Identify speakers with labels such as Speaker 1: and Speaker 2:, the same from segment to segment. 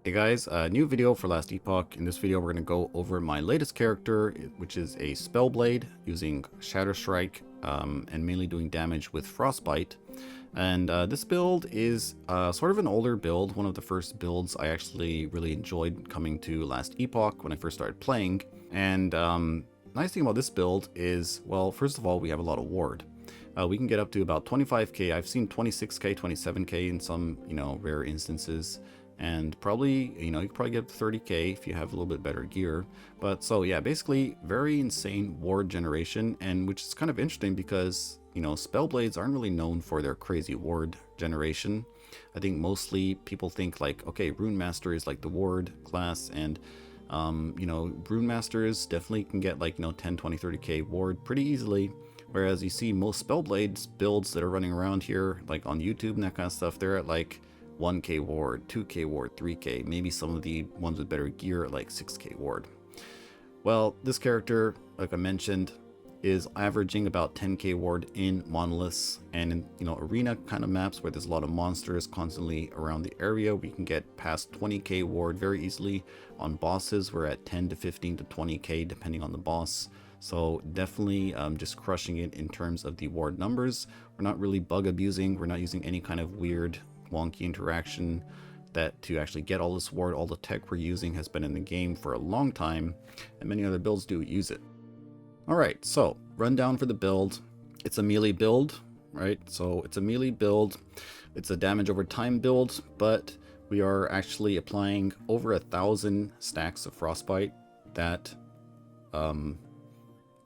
Speaker 1: Hey guys, new video for last Epoch. In this video we're going to go over my latest character, which is a Spellblade using Shatter Strike and mainly doing damage with Frostbite. And this build is sort of an older build, one of the first builds I actually really enjoyed coming to last Epoch when I first started playing. And nice thing about this build is, well, first of all, we have a lot of ward. We can get up to about 25k. I've seen 26k, 27k in some, rare instances. And probably, you can probably get up to 30k if you have a little bit better gear. But so yeah, basically very insane ward generation, and which is kind of interesting because, Spellblades aren't really known for their crazy ward generation. I think mostly people think like, okay, Rune Master is like the ward class, and Rune Masters definitely can get like, 10, 20, 30k ward pretty easily. Whereas you see most Spellblades builds that are running around here, like on YouTube and that kind of stuff, they're at like 1k ward, 2k ward, 3k, maybe some of the ones with better gear at like 6k ward. Well, this character, like I mentioned, is averaging about 10k ward in monoliths, and in arena kind of maps where there's a lot of monsters constantly around the area, we can get past 20k ward very easily. On bosses, we're at 10 to 15 to 20k depending on the boss. So definitely just crushing it in terms of the ward numbers. We're not really bug abusing, we're not using any kind of weird wonky interaction that to actually get all this ward. All the tech we're using has been in the game for a long time, and many other builds do use it. Alright, so rundown for the build. It's a melee build, right? So it's a melee build. It's a damage over time build, but we are actually applying over 1,000 stacks of Frostbite. That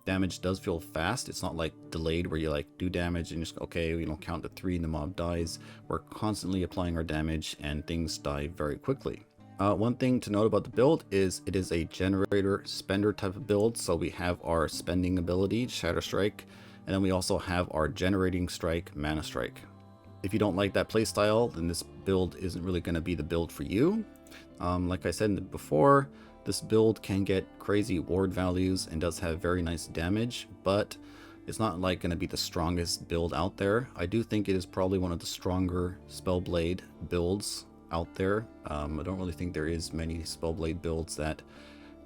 Speaker 1: damage does feel fast. It's not like delayed where you like do damage and just okay, count to 3 and the mob dies. We're constantly applying our damage and things die very quickly. One thing to note about the build is it is a generator spender type of build. So we have our spending ability, Shatter Strike, and then we also have our generating strike, Mana Strike. If you don't like that playstyle, then this build isn't really going to be the build for you. Like I said before, this build can get crazy ward values and does have very nice damage, but it's not like going to be the strongest build out there. I do think it is probably one of the stronger Spellblade builds out there. I don't really think there is many Spellblade builds that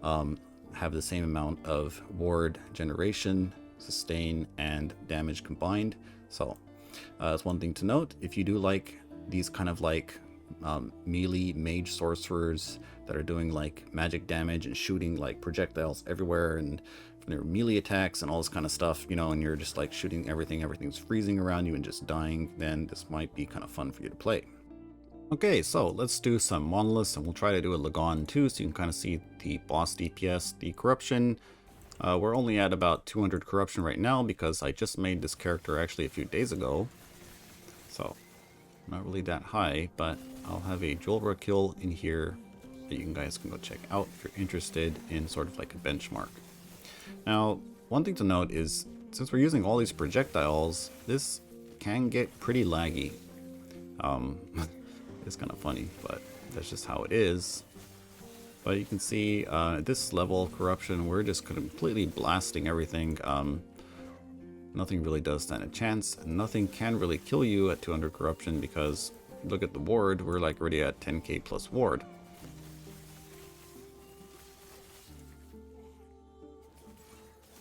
Speaker 1: have the same amount of ward generation, sustain, and damage combined. So that's one thing to note. If you do like these kind of like melee mage sorcerers that are doing like magic damage and shooting like projectiles everywhere and their melee attacks and all this kind of stuff, and you're just like shooting everything's freezing around you and just dying, then this might be kind of fun for you to play. Okay, so let's do some monoliths, and we'll try to do a Lagon too, so you can kind of see the boss DPS, the corruption. We're only at about 200 corruption right now because I just made this character actually a few days ago, so not really that high, but I'll have a Julra kill in here that you guys can go check out if you're interested in sort of like a benchmark. Now, one thing to note is, since we're using all these projectiles, this can get pretty laggy. It's kind of funny, but that's just how it is. But you can see at this level of corruption, we're just completely blasting everything. Nothing really does stand a chance. Nothing can really kill you at 200 corruption because look at the ward, we're like already at 10k plus ward.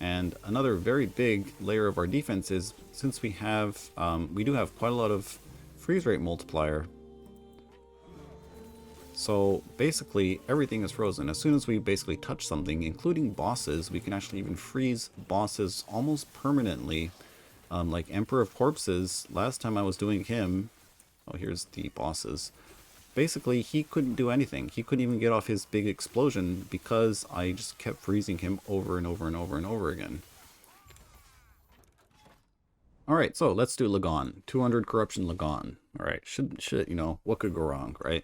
Speaker 1: And another very big layer of our defense is, since we do have quite a lot of freeze rate multiplier. So basically everything is frozen. As soon as we basically touch something, including bosses, we can actually even freeze bosses almost permanently Like Emperor of Corpses, last time I was doing him, oh, here's the bosses. Basically, he couldn't do anything. He couldn't even get off his big explosion because I just kept freezing him over and over and over and over again. Alright, so let's do Lagon. 200 Corruption Lagon. Alright, should, you know, what could go wrong, right?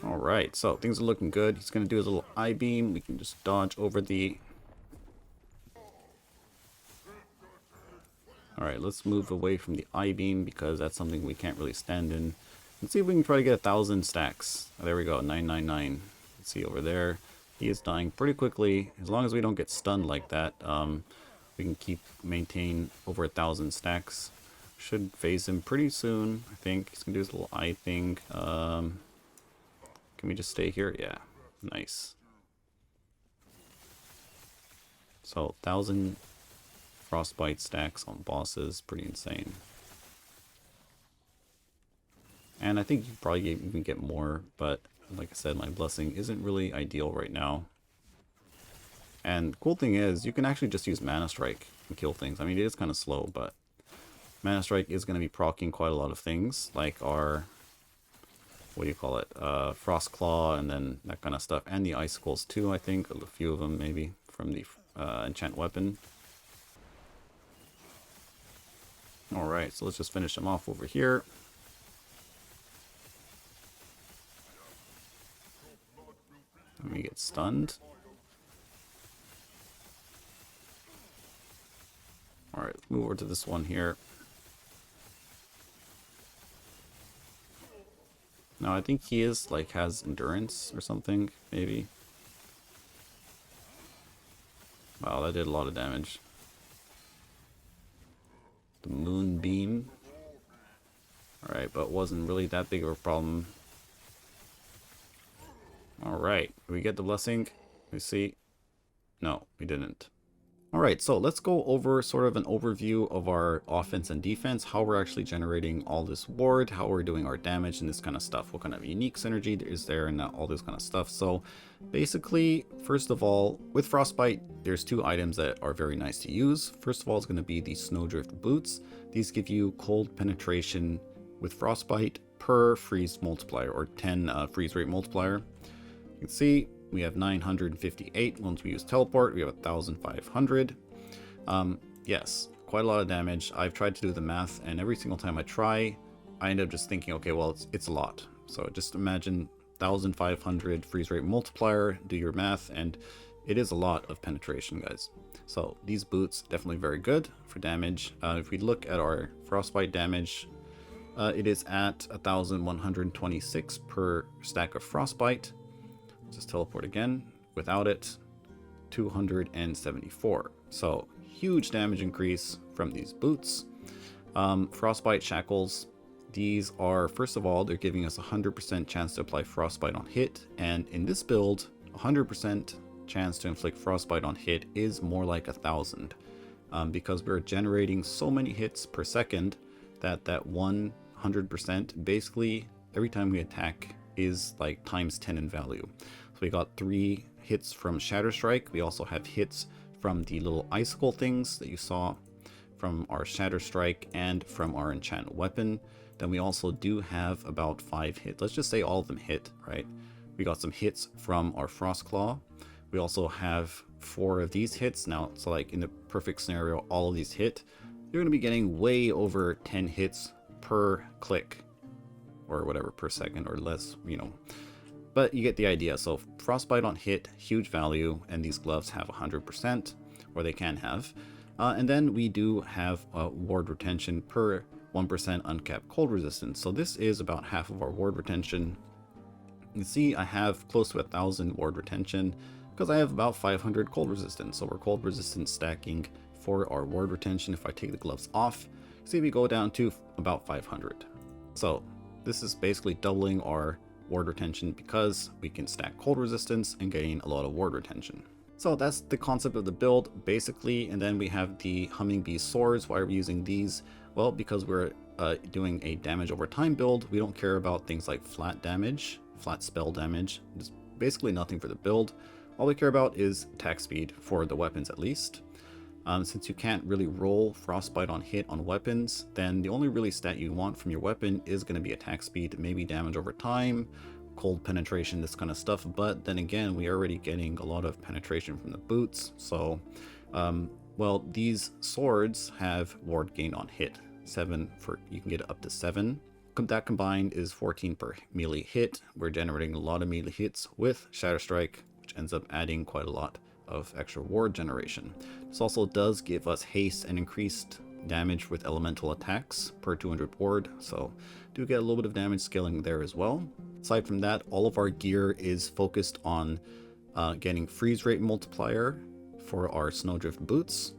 Speaker 1: Alright, so things are looking good. He's going to do his little I-beam. We can just dodge over the... Alright, let's move away from the I-beam because that's something we can't really stand in. Let's see if we can try to get 1,000 stacks. Oh, there we go, 999. Let's see over there. He is dying pretty quickly. As long as we don't get stunned like that, we can maintain over 1,000 stacks. Should phase him pretty soon, I think. He's going to do his little eye thing. Can we just stay here? Yeah, nice. So, 1,000 Frostbite stacks on bosses, pretty insane. And I think you probably even get more, but like I said, my blessing isn't really ideal right now. And cool thing is, you can actually just use Mana Strike and kill things. I mean, it is kind of slow, but Mana Strike is going to be proccing quite a lot of things, like our, what do you call it, Frost Claw, and then that kind of stuff, and the Icicles too, I think, a few of them maybe, from the Enchant Weapon. Alright, so let's just finish him off over here. And we get stunned. Alright, let's move over to this one here. Now I think he is, like, has endurance or something, maybe. Wow, that did a lot of damage. The Moonbeam. Alright, but wasn't really that big of a problem. Alright, we get the blessing. Let's see. No, we didn't. Alright, so let's go over sort of an overview of our offense and defense, how we're actually generating all this ward, how we're doing our damage and this kind of stuff, what kind of unique synergy is there and all this kind of stuff. So basically, first of all, with Frostbite, there's two items that are very nice to use. First of all, it's going to be the Snowdrift Boots. These give you cold penetration with Frostbite per freeze multiplier, or 10 freeze rate multiplier. You can see we have 958. Once we use teleport, we have 1,500. Yes, quite a lot of damage. I've tried to do the math, and every single time I try, I end up just thinking, okay, well, it's a lot. So just imagine 1,500 freeze rate multiplier, do your math, and it is a lot of penetration, guys. So these boots, definitely very good for damage. If we look at our Frostbite damage, it is at 1,126 per stack of Frostbite. Just teleport again. Without it, 274. So huge damage increase from these boots. Frostbite shackles. These are, first of all, they're giving us 100% chance to apply Frostbite on hit, and in this build, 100% chance to inflict Frostbite on hit is more like 1,000, because we're generating so many hits per second that 100% basically every time we attack is like times 10 in value. So we got 3 hits from Shatter Strike. We also have hits from the little icicle things that you saw from our Shatter Strike and from our Enchant Weapon. Then we also do have about 5 hits. Let's just say all of them hit, right? We got some hits from our Frost Claw. We also have 4 of these hits. Now, so like in the perfect scenario, all of these hit. You're going to be getting way over 10 hits per click, or whatever, per second or less, you know. But you get the idea. So Frostbite on hit, huge value, and these gloves have 100%, or they can have. And then we do have ward retention per 1% uncapped cold resistance. So this is about half of our ward retention. You can see I have close to 1,000 ward retention because I have about 500 cold resistance. So we're cold resistance stacking for our ward retention. If I take the gloves off, see we go down to about 500. So this is basically doubling our ward retention because we can stack cold resistance and gain a lot of ward retention. So that's the concept of the build basically. And then we have the Hummingbee swords. Why are we using these? Well, because we're doing a damage over time build. We don't care about things like flat damage, flat spell damage. It's basically nothing for the build. All we care about is attack speed for the weapons at least. Since you can't really roll Frostbite on hit on weapons, then the only really stat you want from your weapon is going to be attack speed, maybe damage over time, cold penetration, this kind of stuff. But then again, we are already getting a lot of penetration from the boots. So, well, these swords have ward gain on hit. 7 for, you can get up to 7. That combined is 14 per melee hit. We're generating a lot of melee hits with Shatter Strike, which ends up adding quite a lot of extra ward generation. This also does give us haste and increased damage with elemental attacks per 200 ward, so do get a little bit of damage scaling there as well. Aside from that, all of our gear is focused on getting freeze rate multiplier for our snowdrift boots.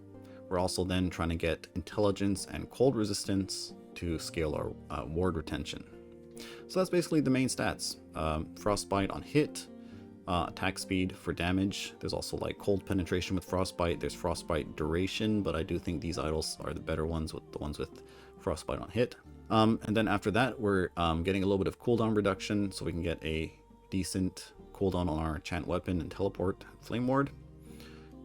Speaker 1: We're also then trying to get intelligence and cold resistance to scale our ward retention. So that's basically the main stats. Frostbite on hit, attack speed for damage. There's also like cold penetration with Frostbite. There's Frostbite duration, but I do think these idols are the better ones, with the ones with Frostbite on hit. And then after that, we're getting a little bit of cooldown reduction, so we can get a decent cooldown on our Enchant Weapon and Teleport Flame Ward.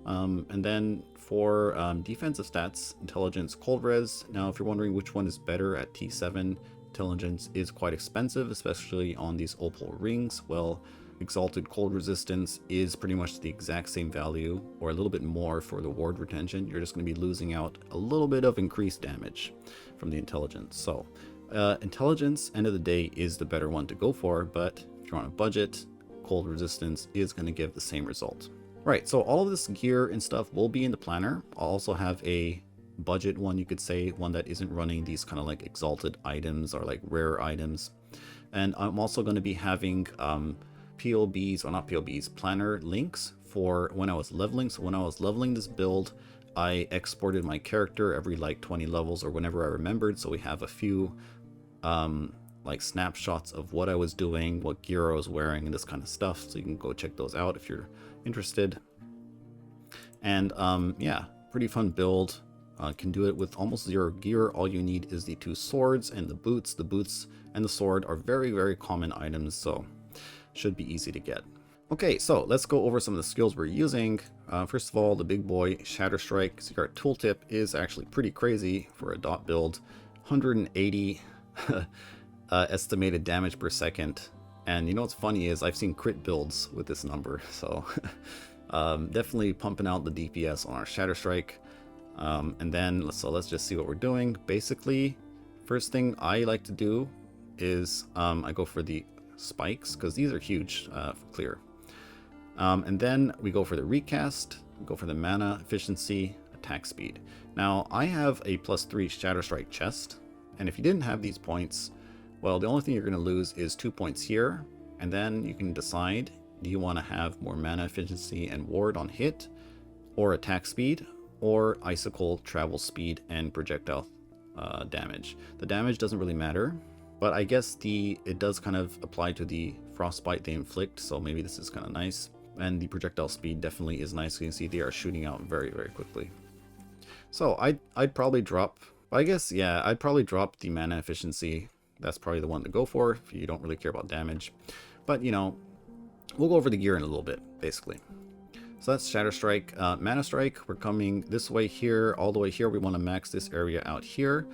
Speaker 1: And then for defensive stats, Intelligence, Cold Res. Now, if you're wondering which one is better at T7, Intelligence is quite expensive, especially on these opal rings. Well, Exalted Cold Resistance is pretty much the exact same value, or a little bit more for the ward retention. You're just going to be losing out a little bit of increased damage from the Intelligence. So, Intelligence, end of the day, is the better one to go for, but if you're on a budget, Cold Resistance is going to give the same result. Right, so all of this gear and stuff will be in the planner. I'll also have a budget one, you could say, one that isn't running these kind of like exalted items or like rare items. And I'm also going to be having POBs, or not POBs, planner links for when I was leveling. So when I was leveling this build, I exported my character every like 20 levels or whenever I remembered. So we have a few like snapshots of what I was doing, what gear I was wearing, and this kind of stuff. So you can go check those out if you're interested. And yeah, pretty fun build. Can do it with almost zero gear. All you need is the 2 swords and the boots. The boots and the sword are very, very common items, so should be easy to get. Okay, so let's go over some of the skills we're using. First of all, the big boy, Shatter Strike. So our tooltip is actually pretty crazy for a dot build. 180 estimated damage per second. And you know what's funny is I've seen crit builds with this number, so definitely pumping out the DPS on our Shatter Strike. And then, let's just see what we're doing. Basically, first thing I like to do is I go for the spikes, because these are huge for clear. And then we go for the recast, go for the mana, efficiency, attack speed. Now, I have a +3 Shatter Strike chest, and if you didn't have these points, well, the only thing you're going to lose is 2 points here, and then you can decide, do you want to have more mana efficiency and ward on hit, or attack speed, or icicle, travel speed, and projectile damage. The damage doesn't really matter, but I guess it does kind of apply to the frostbite they inflict, so maybe this is kind of nice. And the projectile speed definitely is nice. You can see they are shooting out very, very quickly. So I'd probably drop, I guess, yeah, I'd probably drop the mana efficiency. That's probably the one to go for if you don't really care about damage. But, you know, we'll go over the gear in a little bit, basically. So that's Shatter Strike. Mana Strike, we're coming this way here, all the way here. We want to max this area out here.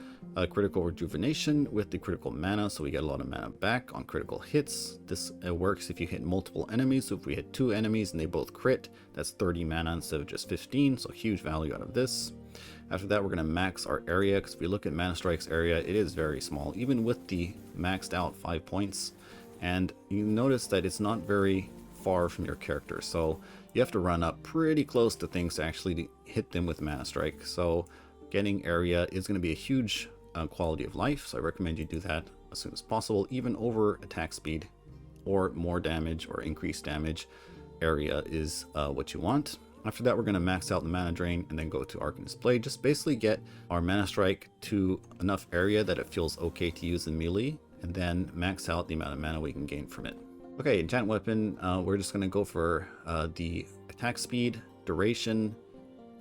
Speaker 1: Critical Rejuvenation with the critical mana, so we get a lot of mana back on critical hits. This works if you hit multiple enemies. So if we hit 2 enemies and they both crit, that's 30 mana instead of just 15, so huge value out of this. After that, we're going to max our area, because if we look at Mana Strike's area, it is very small, even with the maxed out 5 points. And you notice that it's not very far from your character, so you have to run up pretty close to things to actually hit them with Mana Strike. So getting area is going to be a huge quality of life, so I recommend you do that as soon as possible, even over attack speed or more damage or increased damage. Area is what you want. After that, we're going to max out the mana drain and then go to Arcanist Blade. Just basically get our Mana Strike to enough area that it feels okay to use in melee, and then max out the amount of mana we can gain from it. Okay, Enchant Weapon, we're just going to go for the attack speed, duration,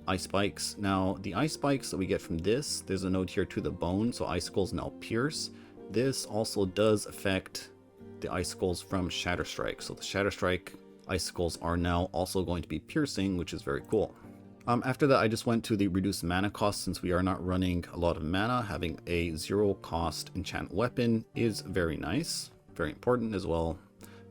Speaker 1: ice spikes. Now, the ice spikes that we get from this, there's a note here to the bone, so icicles now pierce. This also does affect the icicles from Shatter Strike. So the Shatter Strike icicles are now also going to be piercing, which is very cool. After that, I just went to the reduced mana cost. Since we are not running a lot of mana, having a 0 cost enchant weapon is very nice, very important as well.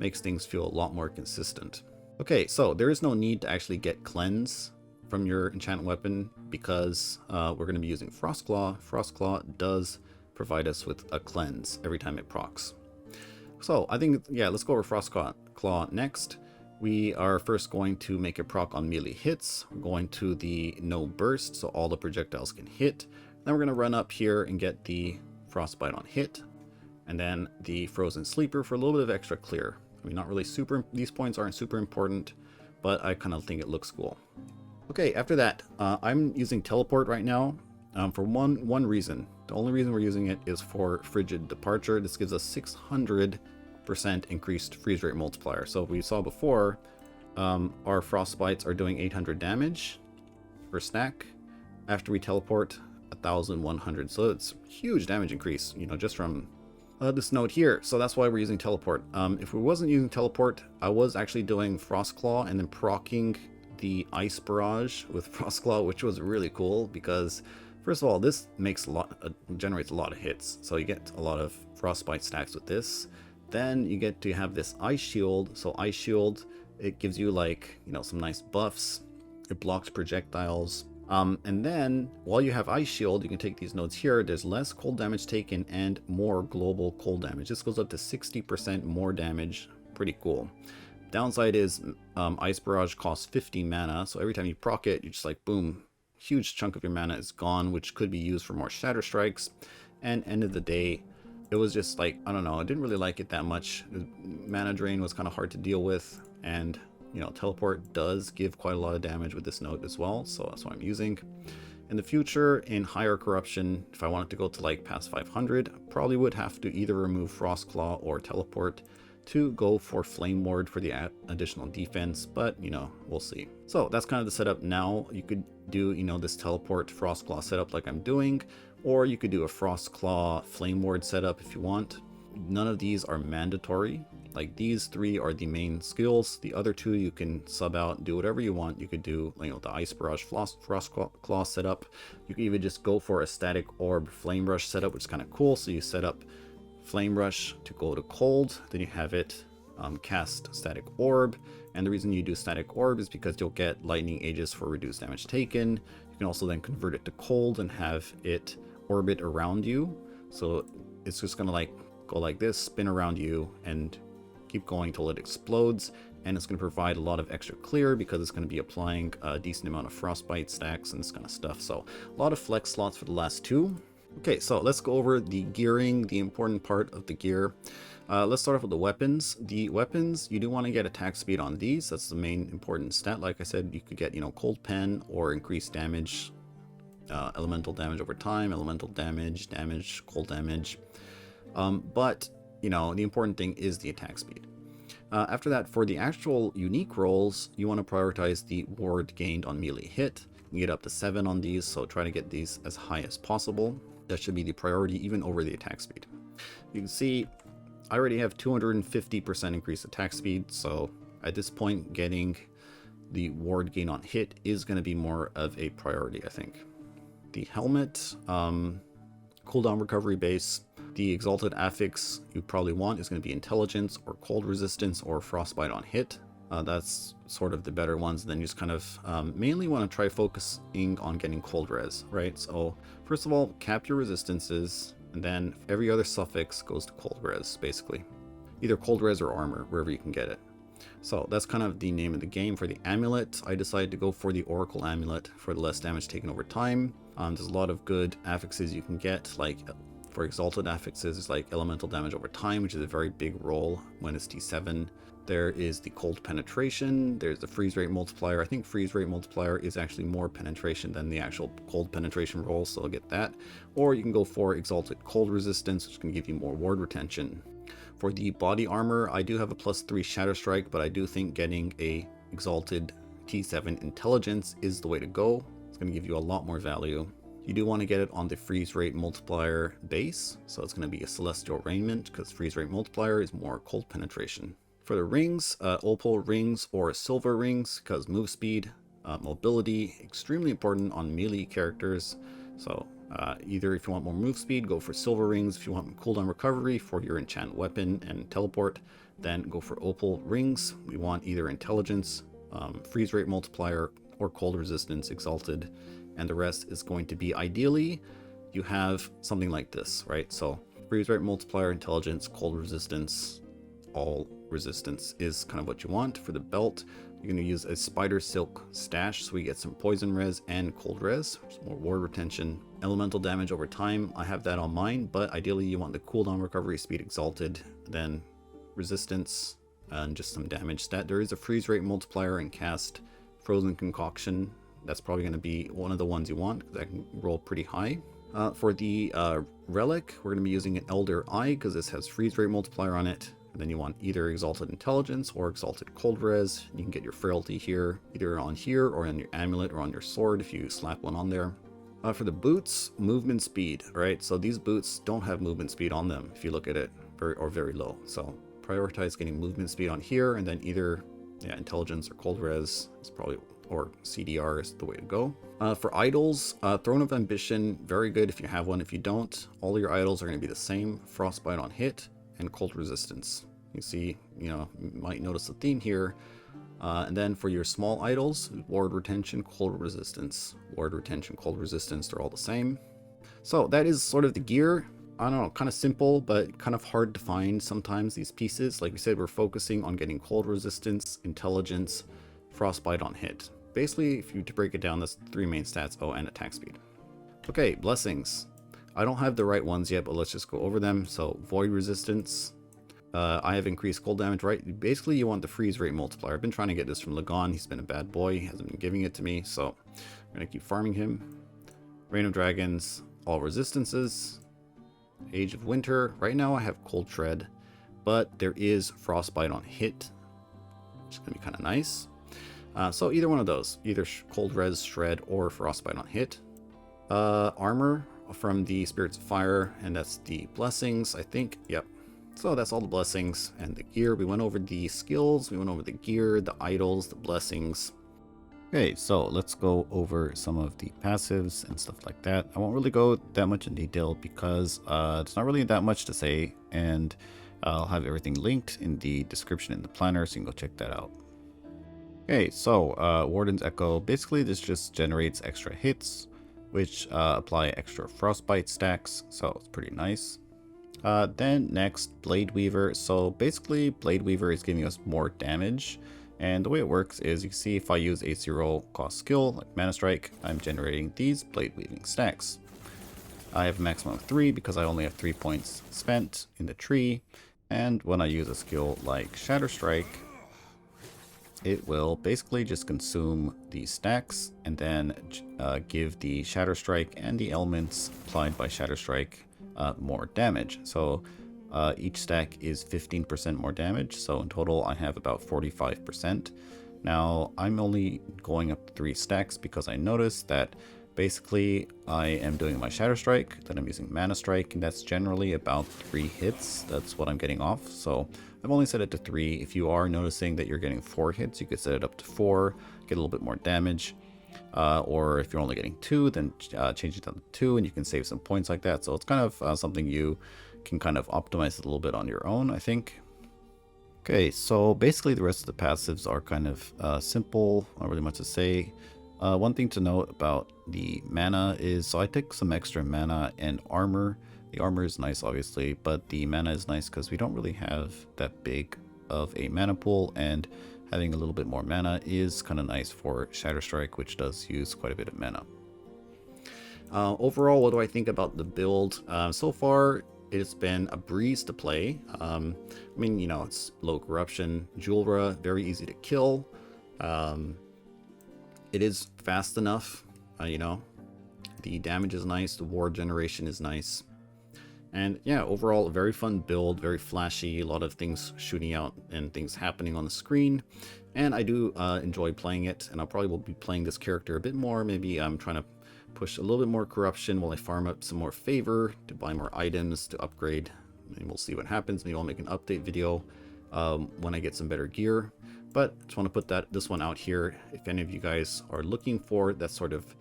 Speaker 1: Makes things feel a lot more consistent. Okay, so there is no need to actually get cleanse from your enchant weapon because we're going to be using Frostclaw. Frostclaw does provide us with a cleanse every time it procs. So I think, yeah, let's go over Frostclaw next. We are first going to make a proc on melee hits. We're going to the no burst, so all the projectiles can hit. Then we're going to run up here and get the Frostbite on hit. And then the Frozen Sleeper for a little bit of extra clear. I mean, not really super, these points aren't super important, but I kind of think it looks cool. Okay, after that, I'm using Teleport right now for one reason. The only reason we're using it is for Frigid Departure. This gives us 600% increased freeze rate multiplier. So we saw before, our Frostbites are doing 800 damage per stack. After we teleport, 1100. So it's huge damage increase, you know, just from this node here. So that's why we're using Teleport. If we wasn't using Teleport, I was actually doing Frostclaw and then proccing the Ice Barrage with Frostclaw, which was really cool because first of all, this makes generates a lot of hits. So you get a lot of Frostbite stacks with this. Then you get to have this Ice Shield. So Ice Shield, it gives you like, you know, some nice buffs. It blocks projectiles. And then while you have Ice Shield, you can take these nodes here. There's less cold damage taken and more global cold damage. This goes up to 60% more damage. Pretty cool. Downside is Ice Barrage costs 50 mana. So every time you proc it, you're just like, boom, huge chunk of your mana is gone, which could be used for more Shatter Strikes. And end of the day, it was just like, I don't know, I didn't really like it that much. The mana drain was kind of hard to deal with, and you know, Teleport does give quite a lot of damage with this node as well, so that's what I'm using. In the future, in higher corruption, if I wanted to go to like past 500, probably would have to either remove Frostclaw or Teleport to go for Flame Ward for the additional defense, but you know, we'll see. So that's kind of the setup now. You could do, you know, this Teleport Frostclaw setup like I'm doing, or you could do a Frostclaw Flame Ward setup if you want. None of these are mandatory. Like these three are the main skills. The other two you can sub out, do whatever you want. You could do, you know, the Ice Barrage Frostclaw setup. You could even just go for a Static Orb Flame Rush setup, which is kind of cool. So you set up Flame Rush to go to cold, then you have it cast Static Orb. And the reason you do Static Orb is because you'll get Lightning Aegis for reduced damage taken. You can also then convert it to cold and have it orbit around you. So it's just gonna like go like this, spin around you, and keep going till it explodes. And it's going to provide a lot of extra clear because it's going to be applying a decent amount of Frostbite stacks and this kind of stuff. So a lot of flex slots for the last two. Okay, so let's go over the gearing, the important part of the gear. Let's start off with the weapons. The weapons, you do want to get attack speed on these. That's the main important stat. Like I said, you could get, you know, cold pen or increased damage, elemental damage over time, elemental damage, cold damage. But, you know, the important thing is the attack speed. After that, for the actual unique rolls, you want to prioritize the ward gained on melee hit. You can get up to 7 on these, so try to get these as high as possible. That should be the priority, even over the attack speed. You can see I already have 250% increased attack speed, so at this point, getting the ward gain on hit is going to be more of a priority, I think. The helmet, cooldown recovery base. The exalted affix you probably want is going to be intelligence or cold resistance or frostbite on hit. That's sort of the better ones. Then you just kind of mainly want to try focusing on getting cold res, right? So first of all, cap your resistances, and then every other suffix goes to cold res, basically. Either cold res or armor, wherever you can get it. So that's kind of the name of the game. For the amulet, I decided to go for the Oracle Amulet for the less damage taken over time. There's a lot of good affixes you can get, like for exalted affixes, it's like elemental damage over time, which is a very big roll when it's T7. There is the cold penetration, there's the freeze rate multiplier. I think freeze rate multiplier is actually more penetration than the actual cold penetration roll, so I'll get that. Or you can go for exalted cold resistance, which can give you more ward retention. For the body armor, I do have a +3 Shatter Strike, but I do think getting a exalted T7 intelligence is the way to go. It's going to give you a lot more value. You do want to get it on the freeze rate multiplier base, so it's going to be a celestial raiment because freeze rate multiplier is more cold penetration. For the rings, opal rings or silver rings because move speed. Mobility, extremely important on melee characters. So either if you want more move speed, go for silver rings. If you want cooldown recovery for your enchant weapon and teleport, then go for opal rings. We want either intelligence, freeze rate multiplier, or cold resistance exalted. And the rest is going to be, ideally, you have something like this, right? So freeze rate multiplier, intelligence, cold resistance, all resistance is kind of what you want. For the belt, you're going to use a spider silk stash, so we get some poison res and cold res, some more ward retention, elemental damage over time. I have that on mine, but ideally you want the cooldown recovery speed exalted, then resistance and just some damage stat. There is a freeze rate multiplier and cast frozen concoction. That's probably going to be one of the ones you want because that can roll pretty high. For the relic, we're going to be using an Elder Eye because this has freeze rate multiplier on it. And then you want either exalted intelligence or exalted cold res. You can get your frailty here, either on here or on your amulet or on your sword if you slap one on there. For the boots, movement speed, right? So these boots don't have movement speed on them if you look at it, very low. So prioritize getting movement speed on here, and then either intelligence or cold res is probably, or CDR is the way to go. For idols, Throne of Ambition, very good if you have one. If you don't, all your idols are going to be the same: Frostbite on hit and cold resistance. You see, you might notice a theme here. And then for your small idols, ward retention, cold resistance. Ward retention, cold resistance, they're all the same. So that is sort of the gear. I don't know, kind of simple, but kind of hard to find sometimes, these pieces. Like we said, we're focusing on getting cold resistance, intelligence, frostbite on hit. Basically, if you to break it down, that's the three main stats. Oh, and attack speed. Okay, blessings. I don't have the right ones yet, but let's just go over them. So void resistance. I have increased cold damage, right? Basically, you want the freeze rate multiplier. I've been trying to get this from Lagon. He's been a bad boy. He hasn't been giving it to me, so I'm going to keep farming him. Reign of Dragons, all resistances. Age of Winter. Right now, I have Cold Shred, but there is Frostbite on hit, which is going to be kind of nice. So either one of those. Either Cold Res, Shred, or Frostbite on hit. Armor from the Spirits of Fire, and that's the blessings, I think. Yep. So that's all the blessings and the gear. We went over the skills, we went over the gear, the idols, the blessings. Okay, so let's go over some of the passives and stuff like that. I won't really go that much in detail because it's not really that much to say, and I'll have everything linked in the description in the planner, so you can go check that out. Okay, so Warden's Echo, basically this just generates extra hits, which apply extra frostbite stacks, so it's pretty nice. Then next, Blade Weaver. So basically, Blade Weaver is giving us more damage, and the way it works is you can see if I use a 0 cost skill like Mana Strike, I'm generating these Blade Weaving stacks. I have a maximum of 3 because I only have 3 points spent in the tree, and when I use a skill like Shatter Strike, it will basically just consume these stacks and then give the Shatter Strike and the elements applied by Shatter Strike more damage. So each stack is 15% more damage, so in total I have about 45%. Now I'm only going up 3 stacks because I noticed that basically I am doing my Shatter Strike, then I'm using Mana Strike, and that's generally about 3 hits. That's what I'm getting off, so I've only set it to 3. If you are noticing that you're getting 4 hits, you could set it up to 4, get a little bit more damage. Or if you're only getting 2, then change it down to 2, and you can save some points like that. So it's kind of something you can kind of optimize a little bit on your own, I think. Okay, so basically the rest of the passives are kind of simple, not really much to say. One thing to note about the mana is, so I take some extra mana and armor. The armor is nice, obviously, but the mana is nice because we don't really have that big of a mana pool, and having a little bit more mana is kind of nice for Shatter Strike, which does use quite a bit of mana. Overall, what do I think about the build? So far, it's been a breeze to play. I mean, it's low corruption. Julra, very easy to kill. It is fast enough, The damage is nice, the ward generation is nice. And yeah, overall, a very fun build, very flashy, a lot of things shooting out and things happening on the screen. And I do enjoy playing it, and I'll probably will be playing this character a bit more. Maybe I'm trying to push a little bit more corruption while I farm up some more favor to buy more items to upgrade. And we'll see what happens. Maybe I'll make an update video when I get some better gear. But just want to put this one out here. If any of you guys are looking for that sort of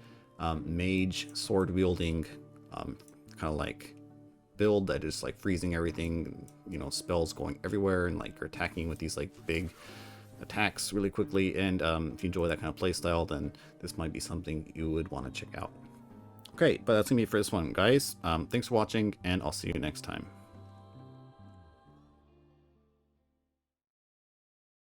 Speaker 1: mage sword wielding kind of like build that is like freezing everything, you know, spells going everywhere, and like you're attacking with these like big attacks really quickly, and if you enjoy that kind of playstyle, then this might be something you would want to check out. Okay, but that's gonna be it for this one, guys. Thanks for watching, and I'll see you next time.